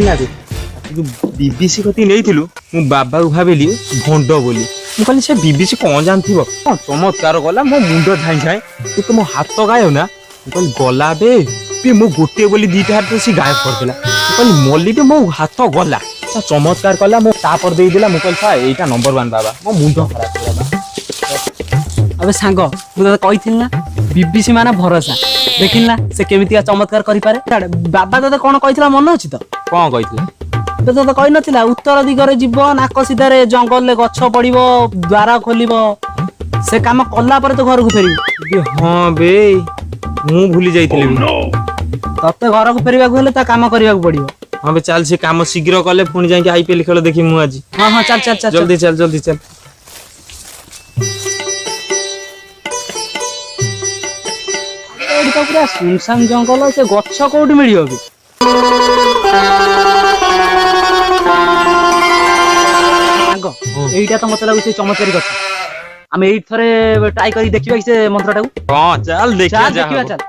ना रे तू बीबीसी कति नहीं मु बाबा को भाविली भंड बोली मु कहली से बीबीसी कौन जानथिबो चमत्कार गला मो मुंड झाई झाई तू तो मो हाथ गायो ना मु कहली गला बे मो गोटे बोली दीटा हाथ से गायब कर देला मु कहली मल्ली बे मो हाथ गला चमत्कार कला मो तापर दे देला मु कहली सा एटा नंबर 1 बाबा मो मुंड खराब होला अबे सांग मुझे कही ना बीबीसी माना भरोसा देखिल ना से केमितिया चमत्कार करि पारे बाबा तते कोन कहितला मन अछि त कोन कहितला तते कहि नथिला उत्तर दिगरे जीव नाक सीधारे जंगल ले गछ पड़िबो द्वार खोलिबो से काम कला पर तो घर को फेरी हां बे मु भूली जाइतिले तते घर को फेरिबा हेले ता काम करिया को पड़िबो हां बे चल से काम शीघ्र कले पुनी जाई के आईपीएल खेल देखि मु आज हां हां चल चल चल जल्दी चल जल्दी चल पूरा सुनसान जंगल से गछ कोठी मिलियो बे आगो एइटा तो मत लागु से चमत्कारी गछ हम एइ थरे ट्राई करी देखिबा कि से मंत्रटा को हां चल देखिया जा देखिबा चल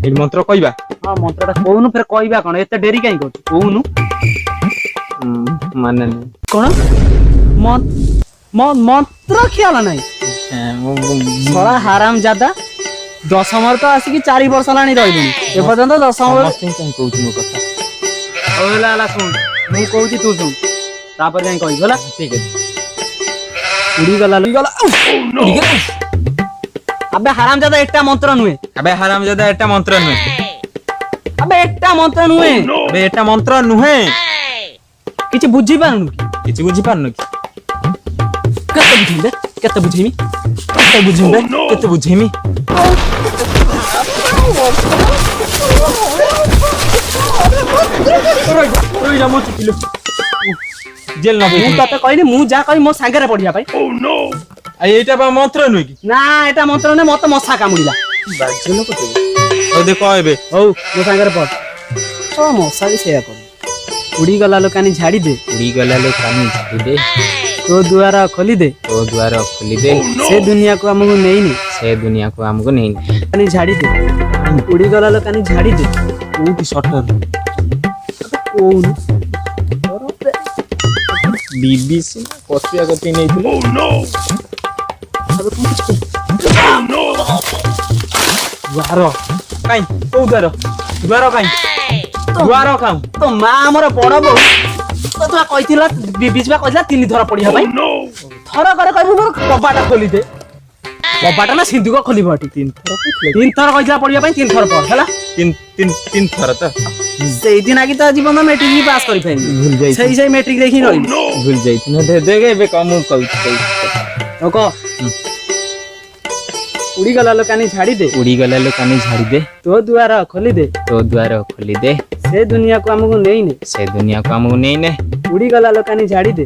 ए मंत्र कहिबा हां मंत्रटा कोउनु फेर कहिबा कोन एते देरी काई कर कोउनु माने कोन मंत्र ख्याल नाही सड़ा हराम ज्यादा दशमर तो आसिक 4 वर्ष लानी रही ए पर्यंत दशमर कहूँ मो कथा होला सुन मु कहूँ तू सुन तापर जाई कहि होला ठीक है उड़ी गला अबे हराम ज्यादा एकटा मंत्र नुहे अबे हराम ज्यादा एटा मंत्र नुहे अबे एकटा मंत्र नुहे अबे एटा मंत्र नुहे किछि बुझी पारनु किछि बुझी पारनु की केते बुझेमी केते बुझेमी ओइ जा मो चिकिलो जेल न मु तते कहली मु जा कहि मो सांगरे पढिया भाई ओ नो आ एटा बा मंत्र नुहे की ना एटा मंत्र ने मते मसा कामुडीला बाजे लोक तो ओ दे कहबे हो मो सांगरे पढ ओ मसा भी सेया कर उड़ी गला लोकानी झाड़ी दे तो द्वार खोली दे से दुनिया को हमको नहीं कानी झाड़ी दे उड़ी गला लो कानी झाड़ी दे कोठी शटर कोन बीबीसी कसिया गति नहीं थिले ओ नो द्वार काई ओ द्वार काई द्वार काम तो मां हमर बड़ बो तो तू कहिथिला बीबीसी बा कहिला 3 थरा पडिया भाई थरा करे कहबो मोर कबाटा खोली दे कबाटा ना सिंधु को खोलिबो हटी 3 थरा कहिला पडिया भाई 3 थरा पड हला 3 थरा त सेई दिन आगी त जीवन में मैट्रिक भी पास करि फेन भूल जाई सही मैट्रिक देखि रही भूल जाई न देगे बे कम कहू तो को उड़ी गला लोकानी झाड़ी दे तो द्वार खोली दे से दुनिया को हमको नहीं ने उड़ी गला लोकानी झाड़ी दे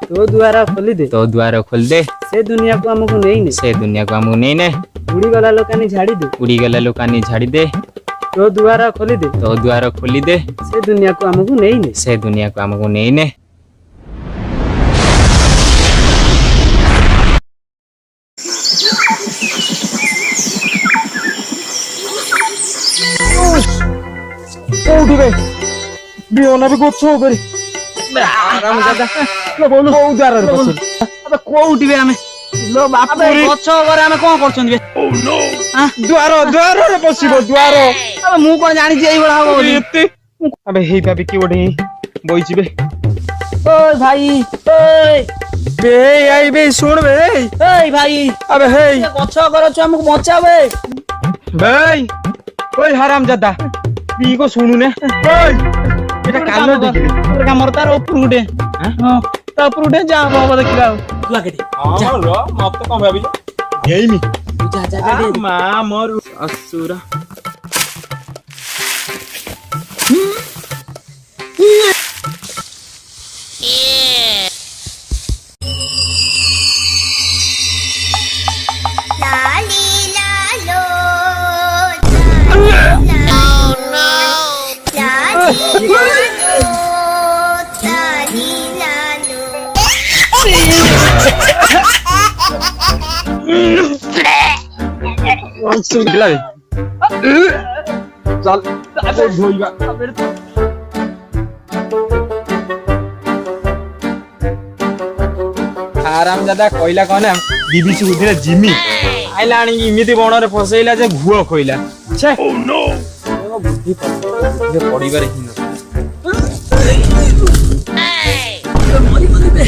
तो द्वार खोली दे से दुनिया को हमको नहीं ने उड़ी गला लोकानी झाड़ी दे तो द्वार खोली दे से दुनिया को हमको नहीं ने कोठी बे बियोना भी गोछ ओबरे आराम ज्यादा लो बोलू ओ द्वार रे बस अबे कोउठी बे हमें लो बाप रे गछ ओबरे हमें कोन करछन बे ओ नो हां द्वार रे बसिबो द्वार अबे मु कोन जानि जे एई बडा हो बोली एते अबे हेई भाबी की ओडे बइची बे ओए भाई ओए बे आई बे सुन बे ओए भाई अबे हेई गछ करछ हमको बचा बे भाई ओए हराम जादा पी को सुनु ने ओए एटा कालो देखिले हमर तार ऊपर उडे हां ता ऊपर उडे जा बाबा देखिला तू आके दे हां रो मत कम भाबिले हेई मी जा दे मां मोर असुरा चल धोइबा आराम ज्यादा कहला कहना बीबीसी बुद्धिरे जिमी आइला आनी इमिति बणरे फसैला जे घुଅ खोइला छे ओ नो बुद्धि पड़िबारे हिन मरी मरी बे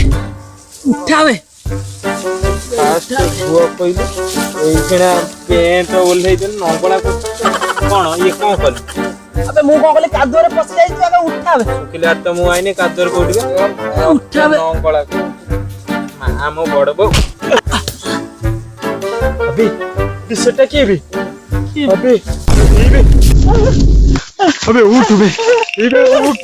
उठावे फास्ट घुଅ खोइले एइखिना पेंट ओल्हेइ देन नंगला कोन ये कोन कल अबे मु कोन कले कादुरे पसि जाई तू अबे उठावे सुकिला त मु आइने कादर कोडिबे उठावे नंगला आम बड़ बो अबे बिसटा के बे अबे अबे उठ बे इबे उठ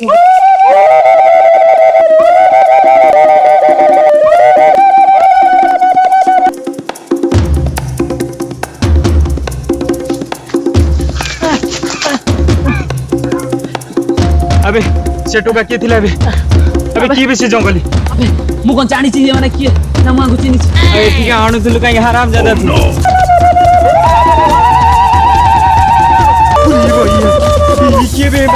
अबे सेटोका के थिला बे अबे की बेसी जंगली अबे मु कोन जानि छि माने के ना मु चिनि छि अबे ठीक आणु तुलु काई हराम ज्यादा थी ये के बे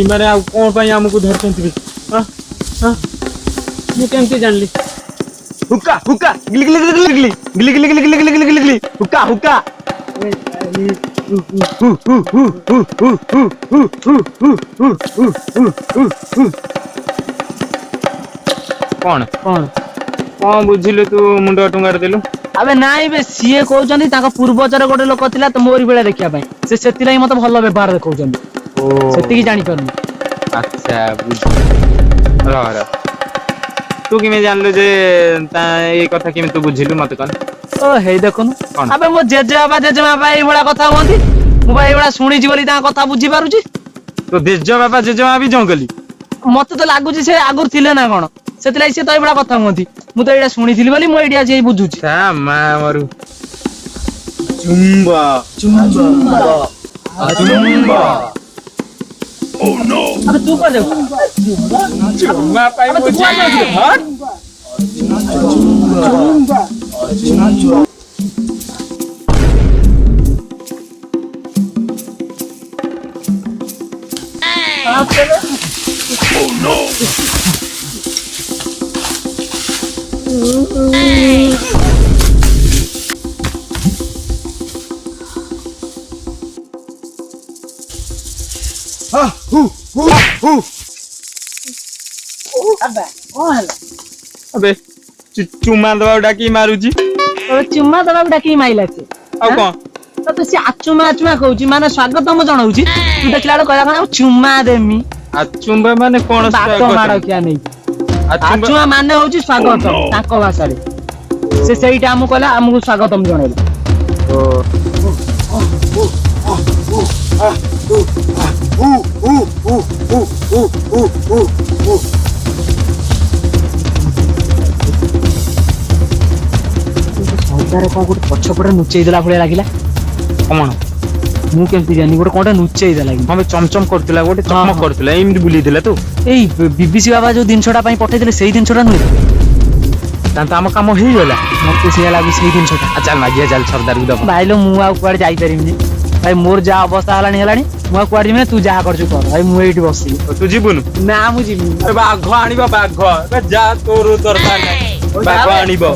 माने आ कोन पई हमकु धरचंती हां हां मु केमती जानली हुक्का हुक्का गिली गिली गिली गिली गिली गिली गिली गिली गिली गिली गिली हुक्का हुक्का कौन कौन कौन बुझिलु तू मुंड टुंगार देलु अबे नाई बे सीए कहउचंदी ताका पूर्वजर गोटे लोक थिला त मोरी बेला देखिया पई से सेति लागि मते भलो व्यवहार देखौचंदी ओ सेति की जानि परनी अच्छा बुझ र तू किमे जानलु जे ता ए कथा किमे तू बुझिलु मते कन ओ हे देखुन कौन? अबे मो जेजे बाबा एई बडा कथा होंती मु भाई एबडा सुनी जी बोली ता कथा बुझी पारुची तो जेज बाबा जेजमा भी जंगली मते तो लागुची से आगुर थिले ना कोन सेति लागि से तो एबडा कथा होंती मु तो एडा सुनिथिली बोली मु एडिया जे बुझुची ता मा मरु चुम्बा चुम्बा अबे तू को जाऊ चुम्बा पाई अबे तू को जाऊ हट अबे चुम्मा दबा डाकी मारुची तो चुम्मा दबा डाकी माइला से आ कोन तो से आचुमा कहउची माने स्वागतम जणाउची तू देखला कहला कोन चुम्मा देमी आ चुम्बा माने कोन बात मारो क्या नहीं आचुमा माने होची स्वागतम ताको भाषा रे से सेईटा हमु कहला हमहु स्वागतम जणाइला सौदारे कौन गोटे पछपटे नुचेई देला भलिया लागिला कमण मु केमती जानी गोटे कोनटा नुचेई देला हम चमचम करथिला गोटे चमक करथिला एमि बुली देला तू एई बीबीसी बाबा जो दिनछोटा पई पठै देले सेई दिनछोटा नुई तान हम काम हेई गेला मते से लागु सेई दिनछोटा चल मागिया चल सरदार को दबा भाईलो मु आ कुआड जाई परिमिनी भाई मोर जा अवस्था हलानी मु आ कुआड जिमे तू जा करछु कर भाई मु एठी बसली तू जीबुनु ना मु जिमी अरे बाघ आनिबा बाघ बे जा तोर दरकार नै बाघ आनिबो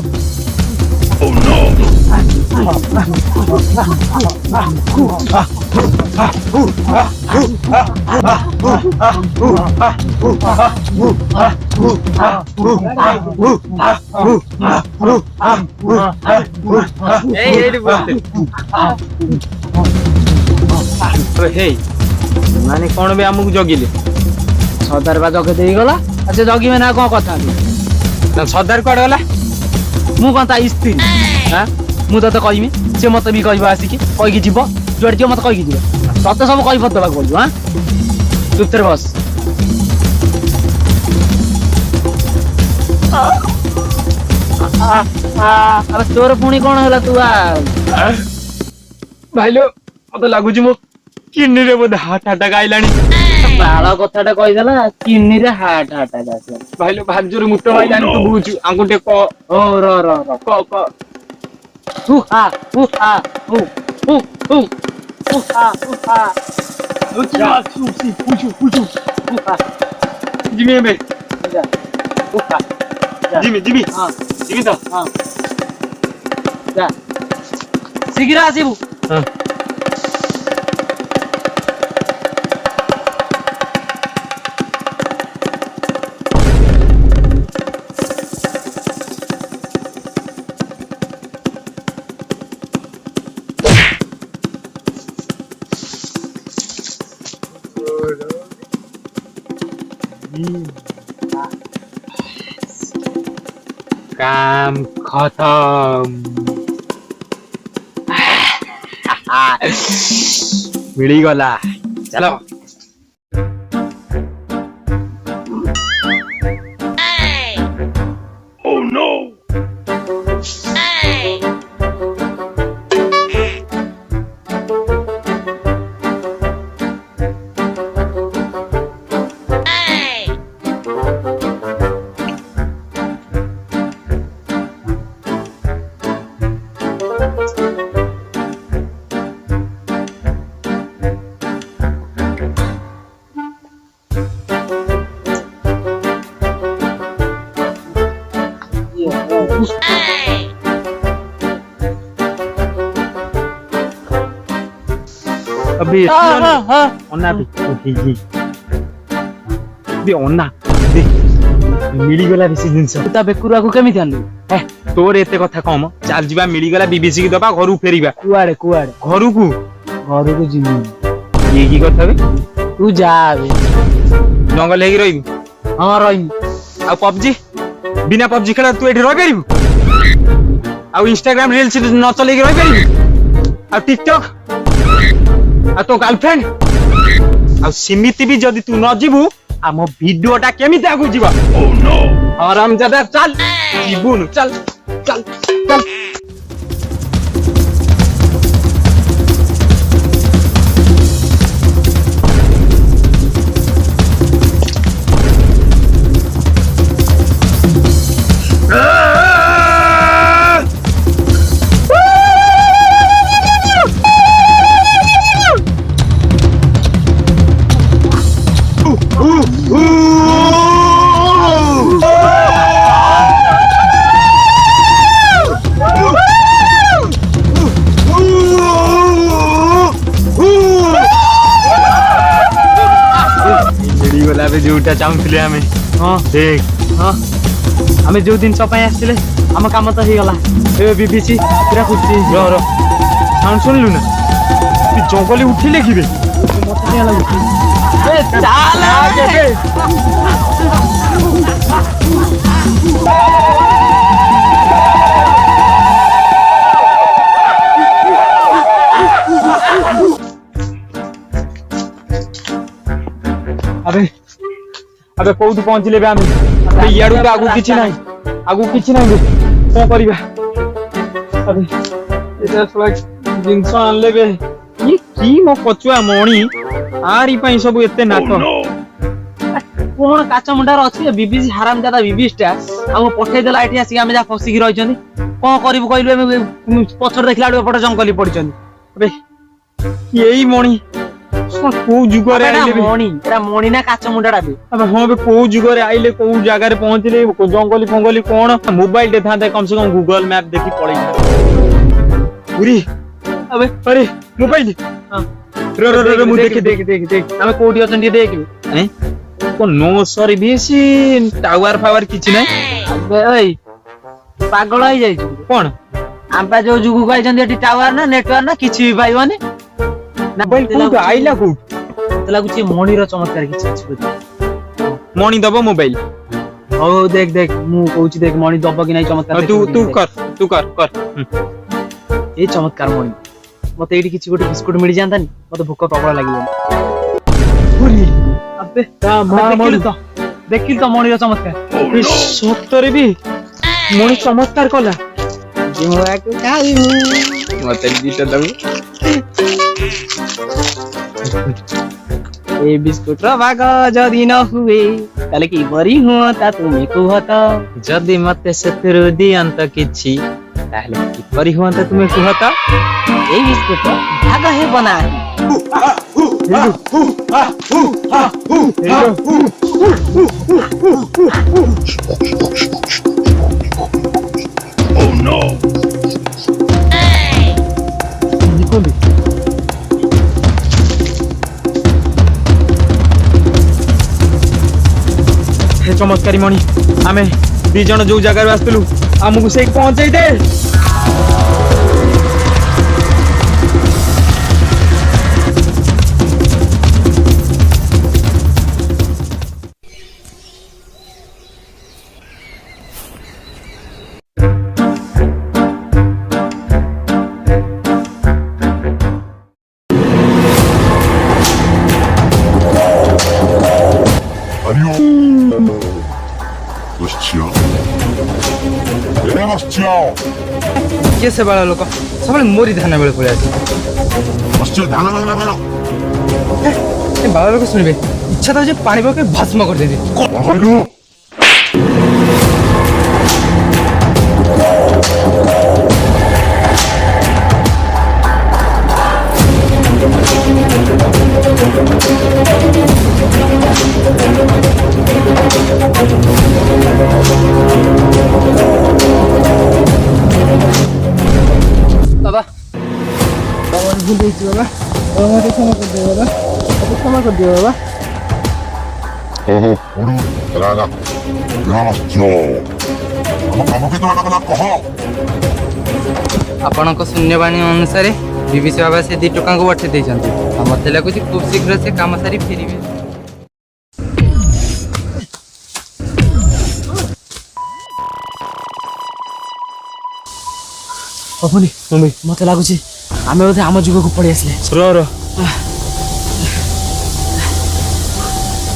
माने कौन भी आमको जगिले सदार बा जगे देई गला अच्छा जगी में ना को कथा सरदार कड़े गला मु कोन ता स्त्री हां मु तो कहमी से मत भी कहबा आसी कि कहि कि जीव जोड़ दियो मत कहि कि जीव सत्य सब कहि फत दबा बोलू हां चुप तेरे बस अबे तोर पुणी कोन होला तू आ भाईलो मत लागुची मो किडनी रे बोध हार्ट अटैक आइलानी बाळ कथाटा कहि देला किडनी रे हार्ट अटैक आसे भाईलो भाजोर मुट आइलानी तू बुझु आंगुटे को ओ र को हु हा हु हा पुछु जिमी बे जिमी हां जिमी तो हां जा शीघ्र आसीबु हां काम खत्म मिली गला चलो अभी अन्ना भी जी जी भी अन्ना दे ମିଳିଗଲା ବେଶୀ ଜିନିଷ। ତୁ ତା ବେକୁରୁ ଆକୁ କେମିତି ଆଣିଲୁ? ହେ ତୋର ଏତେ କଥା କମ, ଚାଲ ଯିବା ମିଳିଗଲା ବିବିସି କି ଦବା, ଘରକୁ ଫେରିବା। କୁଆଡେ କୁଆଡେ? ଘରକୁ। ଘରକୁ ଯିବି। ଇଏ କି କଥା ବେ? ତୁ ଯା ବେ। ଜଙ୍ଗଲ ହେଇକି ରହିବୁ? ହଁ ରହିବି। ଆଉ ପବଜି, ବିନା ପବଜି ଖେଳ ତୁ ଏଠି ରହିପାରିବୁ? ଆଉ ଇନଷ୍ଟାଗ୍ରାମ ରିଲ୍ସ ନ ଚଲେଇକି ରହିପାରିବୁ? ଆଉ ଟିକଟକ୍, ଆଉ ତୋ ଗାର୍ଲଫ୍ରେଣ୍ଡ, ଆଉ ସେମିତି ବି ଯଦି ତୁ ନ ଯିବୁ ଆମ ଭିଡିଓଟା କେମିତି ଆଗକୁ ଯିବ? ହରାମଜାଦା ଚାଲ, ଯିବୁନୁ, ଚାଲ ଚାଲ ଚାଲ। ମିଳିଗଲା ବେ ଯୋଉଟା ଚାହୁଁଥିଲେ ଆମେ। ହଁ ଦେଖ, ହଁ ଆମେ ଯୋଉ ଜିନିଷ ପାଇଁ ଆସିଥିଲେ ଆମ କାମ ତ ହେଇଗଲା। ଏବେ ବିବିସି ପୁରା ଖୁସି। ରହ ସାଉଣ୍ଡ ଶୁଣିଲୁ ନା? ତୁ ଜଙ୍ଗଲି ଉଠିଲେ କି ବେ? ମତେ କିଆ ଲାଗୁଛି? ଆବେ ଆବେ କୋଉଠି ପହଞ୍ଚିଲେ ବେ ଆମେ? ଆବେ ଇଆଡୁ ତ ଆଗକୁ କିଛି ନାହିଁ, ଆଗକୁ କିଛି ନାହିଁ ବେ, କଣ କରିବା? ଆବେ ଏଟା ଶଳା ଜିନିଷ ଆଣିଲେ ବେ। ଇଏ କି ମୋ କଚୁଆ ମଣି, ଆରି ପାଇଁ ସବୁ ଏତେ ନାଟ। କଣ କାଚ ମୁଣ୍ଡାର ଅଛି ବିବିସି ହାରାମଜାଦା ବିବିସି ଟା ଆମକୁ ପଠେଇଦେଲା ଏଠି ଆସିକି, ଆମେ ଯାହା ଫସିକି ରହିଛନ୍ତି। କଣ କରିବୁ କହିଲୁ? ଆମେ ପଛରେ ଦେଖିଲା ବେଳକୁ ଏପଟେ ଜଙ୍ଗଲି ପଡିଛନ୍ତି। ଆବେ ଏଇ ମଣି ଶଳା କୋଉ ଯୁଗରେ ଆଇଲେ ବେ? ଏଟା ମଣି ନା କାଚ ମୁଣ୍ଡାଟା ବେ? ଆବେ ହଁ ବେ, କୋଉ ଯୁଗରେ ଆଇଲେ, କୋଉ ଜାଗାରେ ପହଞ୍ଚିଲେ? ଜଙ୍ଗଲି ଫଙ୍ଗଲି କଣ? ମୋବାଇଲ ଟେ ଥାନ୍ତା କମ ସେ କମ, ଗୁଗଲ ମ୍ୟାପ ଦେଖି ପଳେଇଥାନ୍ତା। ପୁରୀ ଆବେ ଆରେ ମୋବାଇଲ ମୁଁ ଦେଖି ଦେଖ ଆମେ କୋଉଠି ଅଛନ୍ତି ଟିକେ ଦେଖିବୁ। नो सर्विस टावर फावर किछि नै। अबे ओइ पागल होई जाई छु कोन आंपा जो जुगु गाइछन एटी टावर ना नेटवर्क ना किछि भी पाइबनी ना मोबाइल को आइला को त लागुछि मणिर चमत्कार किछि अछि बुझ मणि दबो मोबाइल ओ देख देख मु कहूछि देख मणि दबो कि नै चमत्कार तू कर ए चमत्कार मणि मते एटी किछि गोटे बिस्कुट मिल जानतानी मते भूख प्रबल लागियो पुरी अबे देखिल तो मणिर चमत्कार सत्तरे भी मणि चमत्कार कला जिमवा को खाई मते दिटा दबो ए बिस्कुट रो भाग जदी न हुए ताले की बरी हुआ तुमे कुह त जदी मते सेतरु दियंत किछि ताले की बरी हुआ तुमे कुह त ए बिस्कुट भाग हे बना Oh no! हे चमत्कारी मणि आमे दी जण जो जगह आस्तलु हमकु से पहुंचाई दे ये से बड़ा लोक सब मोरी धान बेले पड़े बाबा लोक शुणे इच्छा था पानी पके भस्म कर दे बाबा बाबा भूल गई बाबा मुझे क्षमा कर दे बाबा क्षमा कर दियो बाबा हो चला ଆପଣଙ୍କ ଶୂନ୍ୟବାଣୀ ଅନୁସାରେ ବିବିସି ବାବା ସେ 2 ଟଙ୍କାକୁ ପଠେଇ ଦେଇଛନ୍ତି। ଆଉ ମତେ ଲାଗୁଛି ଖୁବ୍ ଶୀଘ୍ର ସେ କାମ ସାରି ଫେରିବେ। ହବନି ମତେ ଲାଗୁଛି ଆମେ ବୋଧେ ଆମ ଯୁଗକୁ ପଳେଇ ଆସିଲେ। ର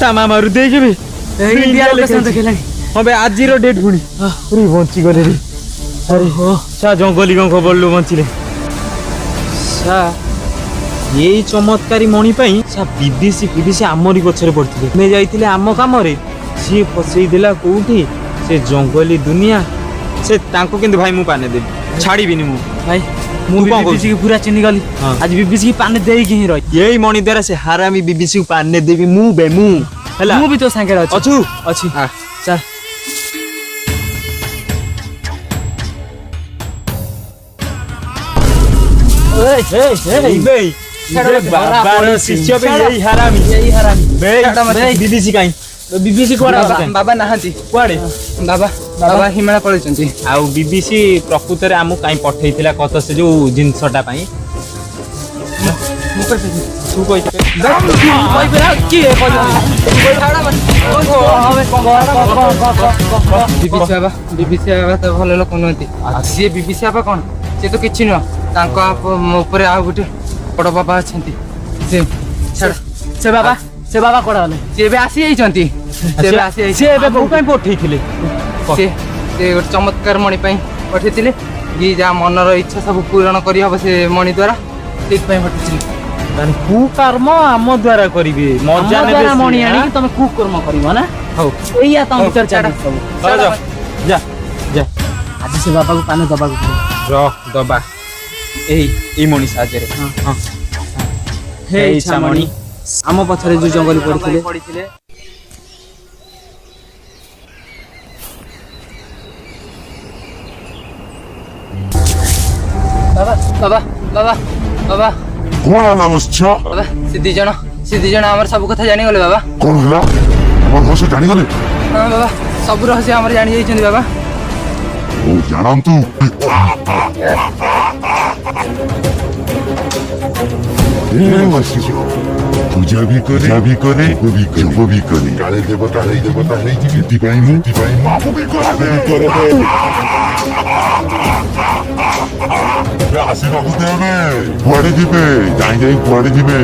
ତା ମାମାରୁ ଦେଇଯିବି ଇଣ୍ଡିଆ ଲୋକେସନ ଦେଖିଲାଣି। ହଁ ବେ ଆଜିର ଡେଟ୍ ପୁଣି ପୁରୀ ବଞ୍ଚି ଗଲେ ରେ। ଆରେ ହୋ ସା ଜଙ୍ଗଲି ଗଙ୍କ ବଳଲୁ ବଞ୍ଚିଲେ। ସା ଏଇ ଚମତ୍କାରୀ ମଣି ପାଇଁ ସା ବିବିସି ଆମରି ଗଛରେ ପଡିଥିଲେ। ଆମେ ଯାଇଥିଲେ ଆମ କାମରେ, ସିଏ ଫସେଇ ଦେଲା କୋଉଠି ସେ ଜଙ୍ଗଲି ଦୁନିଆ। ସେ ତାଙ୍କୁ କିନ୍ତୁ ଭାଇ ମୁଁ ପାନେ ଦେବି, ଛାଡ଼ିବିନି ମୁଁ ଭାଇ। ମୁଁ ତୁ କଣ ବିବିସି କି ପୁରା ଚିହ୍ନି ଗଲି। ଆଜି ବିବିସି କି ପାନେ ଦେଇକି ହିଁ ରହି। ଏଇ ମଣି ଦ୍ୱାରା ସେ ହାରାମି ବିବିସି କୁ ପାନେ ଦେବି ମୁଁ ହେଲା। ମୁଁ ବି ତୋ ସାଙ୍ଗରେ ଅଛି। ଅଛୁ ଅଛି ଆ ଚାଲ। ବାବାର ଶିଷ୍ୟ ବେ ଏଇ ହାରାମି ବିବିସି କାଇଁ ବିବିସି କୁଆଡେ ଗଲା? ବାବା ନାହାନ୍ତି। କୁଆଡେ? ବାବା ହିମାଳୟ ପଳେଇଛନ୍ତି। ଆଉ ବିବିସି ପ୍ରକୃତରେ ଆମକୁ କାଇଁ ପଠେଇଥିଲା କତ ସେ ଯୋଉ ଜିନିଷଟା ପାଇଁ? ତୁ କହିଛୁ ବିବିସି ବାବା ତ ଭଲ ଲୋକ ନୁହନ୍ତି। ସିଏ ବିବିସି ବାବା କଣ, ସିଏ ତ କିଛି ନୁହଁ। ତାଙ୍କ ଉପରେ ଆଉ ଗୋଟେ ବଡ ବାବା ଅଛନ୍ତି। ସେ ବାବା କୁଆଡେ ଗଲେ? ସିଏ ଏବେ ଆସିଯାଇଛନ୍ତି। ସିଏ ଏବେ କୋଉ ପାଇଁ ପଠେଇଥିଲେ? ସେ ଗୋଟେ ଚମତ୍କାର ମଣି ପାଇଁ ପଠେଇଥିଲେ। ଯିଏ ଯାହା ମନର ଇଚ୍ଛା ସବୁ ପୂରଣ କରିହବ ସେ ମଣି ଦ୍ୱାରା, ସେଇଥିପାଇଁ ପଠେଇଥିଲେ। କୁ କର୍ମ ଆମ ଦ୍ୱାରା କରିବେ, ମଜା ନେବେ ମଣି ଆଣିକି ତମେ କୁକର୍ମ କରିବ ନା? ହଉ ଏଇଆ ତମ ଭିତରେ ଚାଲିଛି ସବୁ। ଯା ଯା ଆଜି ସେ ବାବାକୁ ପାନେ ଦବାକୁ ପଡିବ। ଦବା ଏଇ ମଣି ସାହାଯ୍ୟରେ। ହେ ଇଚ୍ଛାମଣି, ଆମ ପଛରେ ଯୋଉ ଜଙ୍ଗଲି ପଡିଥିଲେ ବାବା କଣ ହେଲା ବସିଛ? ବାବା ସେ ଦି ଜଣ ଆମର ସବୁ କଥା ଜାଣିଗଲେ ବାବା। କଣ ହେଲା? ଆମର ରହସ୍ୟ ଜାଣିଗଲେ? ହଁ ବାବା, ସବୁ ରହସ୍ୟ ଆମର ଜାଣି ଯାଇଛନ୍ତି ବାବା। ଓ ଜାଣନ୍ତୁ। ପୂଜା ବି କରେ ଜପ ବି କରେ। କାଳେ ଦେବତା ହେଇଛି। ସେଥିପାଇଁ ମୁଁ ମାପ ବି କରେ। ଆସିବାକୁ ଦେବେ। କୁଆଡେ ଯିବେ? ଯାଇ କୁଆଡେ ଯିବେ?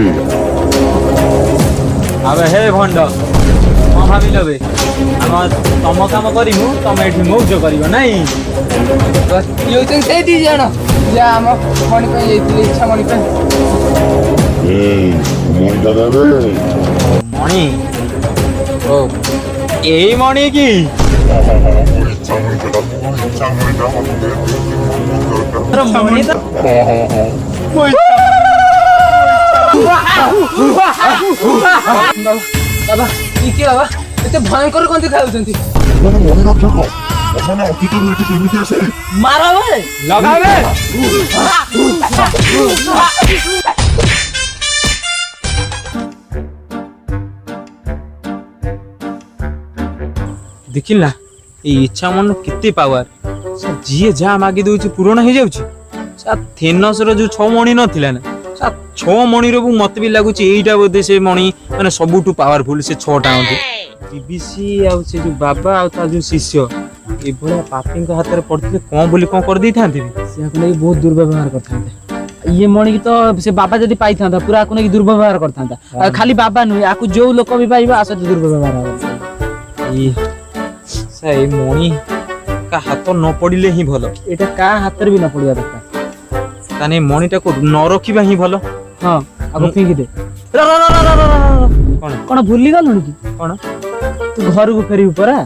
ଆବେ ହେ ଭଣ୍ଡ, କଣ ଭାବିଲ ବେ? ତମ କାମ କରିମୁ, ତମେ ଏଠି ମୌଜ କରିବ ନାଇଁ? ଇଏ ହଉଛନ୍ତି ସେଇ 2 ଜଣ ଯା ଆମ ମଣି ପାଇଁ ଯାଇଥିଲେ, ଇଚ୍ଛା ମଣି ପାଇଁ। ମଣିଟା ଦେବେ। ମଣି ଓ ଏଇ ମଣି କି? ଇଚ୍ଛା ମଣିଟା ମଣି ତ ବାବା କିଏ ବାବା ଏତେ ଭୟଙ୍କର କଣ ଦେଖାଯାଉଛନ୍ତି? ମଣି ରକ୍ଷକ ମାନେ ଅତୀତରୁ ଏଠି କେମିତି ଆସିଲେ? ମାର ବେ ଲଗାବେ। ଦେଖିଲ ନା ଏଇ ଇଚ୍ଛା ମନ କେତେ ପାୱାର। ଯିଏ ଯାହା ମାଗି ଦଉଛି ପୂରଣ ହେଇଯାଉଛି। ଥେନସର ଯୋଉ 6 ମଣି ନଥିଲା ନା, 6 ମଣିର ମତେ ବି ଲାଗୁଛି ଏଇଟା ବୋଧେ ସେ ମଣି ମାନେ ସବୁଠୁ ପାୱାରଫୁଲ। ସେ 6ଟା ବିବିସି ଆଉ ସେ ଯୋଉ ବାବା ଆଉ ତା ଯୋଉ ଶିଷ୍ୟ ଏଭଳିଆ ପାପୀଙ୍କ ହାତରେ ପଡିଥିଲେ କଣ ବୋଲି କଣ କରିଦେଇଥାନ୍ତି। ସେଆକୁ ନେଇକି ବହୁତ ଦୁର୍ବ୍ୟବହାର କରିଥାନ୍ତେ। ଇଏ ମଣି କି ତ ସେ ବାବା ଯଦି ପାଇଥାନ୍ତା ପୁରା ଆକୁ ନେଇକି ଦୁର୍ବ୍ୟବହାର କରିଥାନ୍ତା। ଆଉ ଖାଲି ବାବା ନୁହେଁ, ଆକୁ ଯୋଉ ଲୋକ ବି ପାଇବ ଆସ ଦୁର୍ବ୍ୟବହାର ହବ। ଏଇ ମଣି କା ହାତ ନ ପଡିଲେ ହିଁ ଭଲ। ଏଇଟା କାହା ହାତରେ ବି ନ ପଡିବା ଦରକାର। ତାନେ ମଣିଟାକୁ ନ ରଖିବା ହିଁ ଭଲ। ହଁ ଆକୁ ଫିଙ୍ଗି ଦେ। କଣ ଭୁଲି ଗଲୁଣି କି? କଣ ତୁ ଘରକୁ ଫେରିବୁ ପରା।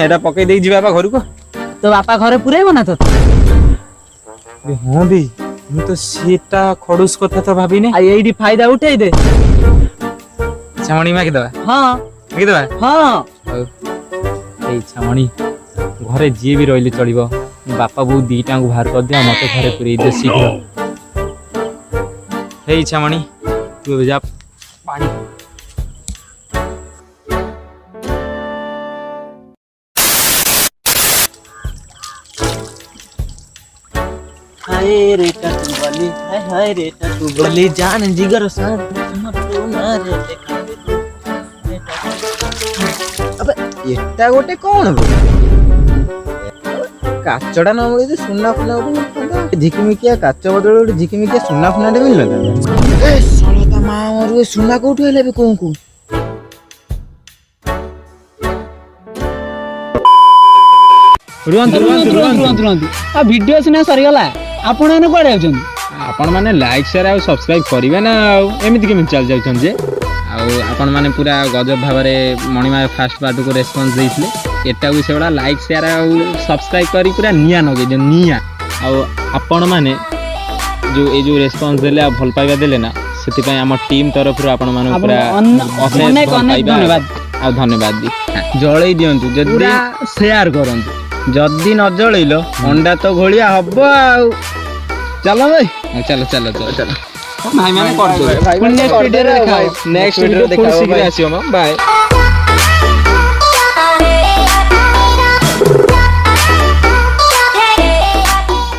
ଏଇଟା ପକେଇ ଦେଇ ଯିବା ବାପା ଘରକୁ। ତୋ ବାପା ଘରେ ପୁରେଇବ ନା ତତେ? ହଁ ବେ, ମୁଁ ତ ସେଟା ଖଡୁସ କଥା ତ ଭାବିନି। ଆଉ ଏଇଠି ଫାଇଦା ଉଠେଇ ଦେ। ଛାମଣି ମାଗିଦବା। ହଁ ମାଗିଦବା। ହଁ ଏଇ ଛାମଣି ଘରେ ଯିଏ ବି ରହିଲେ ଚଳିବ। ବାପା ବୋଉ 2ଟାଙ୍କୁ ବାହାର କରିଦିଅ, ମତେ ଘରେ ପୁରେଇ ଦିଅ ଶୀଘ୍ର। ହେଇ ଛାମଣି ତୁ ଏବେ ଯା ପାଣି बोली हाय हाय रे तू बोली जान जिगर साथ ना रे अबे एटा गोटे कौन काचड़ा न मिले सुना फुना गोटे झिकिमिकिया काच बदल गोटे झिकिमिकिया सुना फुना मिल ता माँ और सुना कौटू है भी कौन को आ वीडियो सिना सरीगला आपण एने कुआडे जाउछन आपण माने लाइक शेयर और सब्सक्राइब करिवे ना एमिति केमि चल जाउछन जे आपण माने पूरा गजब भाबरे मणिमा फास्ट पार्ट को रेस्पॉन्स देइथिले एटा को सेबडा लाइक शेयर और सब्सक्राइब करी पूरा निया नगे जे निया आपण माने जो रेस्पॉन्स देले आ भल पाइबा देले ना सेति पय हम टीम तरफ रु आपण माने पूरा अनेक धन्यवाद आ धन्यवाद दी जळै दियंतु जदी शेयर करंतु जदी न जळैलो अंडा तो घोलिया हबो आ चलो भाई चलो चलो चलो चलो भाई मैंने कर दो नेक्स्ट वीडियो देखाओ नेक्स्ट वीडियो देखाओ बाय